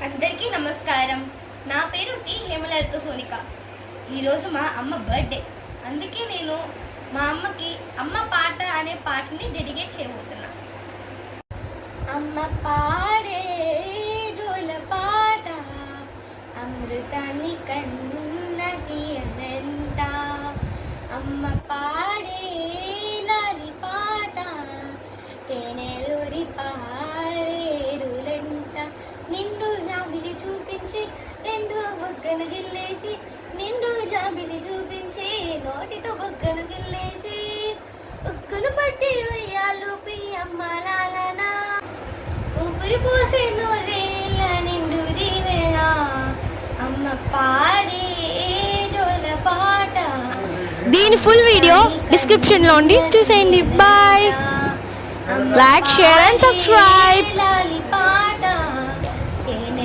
అందరికీ నమస్కారం. నా పేరు టి హేమలత సోనిక. ఈరోజు మా అమ్మ బర్త్డే. అందుకే నేను మా అమ్మకి అమ్మ పాట అనే పాటని డెడికేట్ చేయబోతున్నా. అమ్మ పాడే జోల పాట అమృతాన్ని కన్నది అనంత. అమ్మ పాడే లాలి పాట తేనెలూరి పారేరులంట. నిండు జాబిలి చూపించి రెండు బొగ్గను గిల్లేసి, నిండు జాబిలి చూపించి నోటితో బొగ్గను గిల్లేసి, ఉక్కులు పట్టి ఉయ్యాలు పియ్యమ్మ లాలన, ఊపిరి పోసే నూరేళ్ళ నిండు దీవెన. అమ్మ పాడే జోల పాట. దీని ఫుల్ వీడియో డిస్క్రిప్షన్ లో ఉంది, చూసేయండి. Bye. Like, share and subscribe. లాలి పాట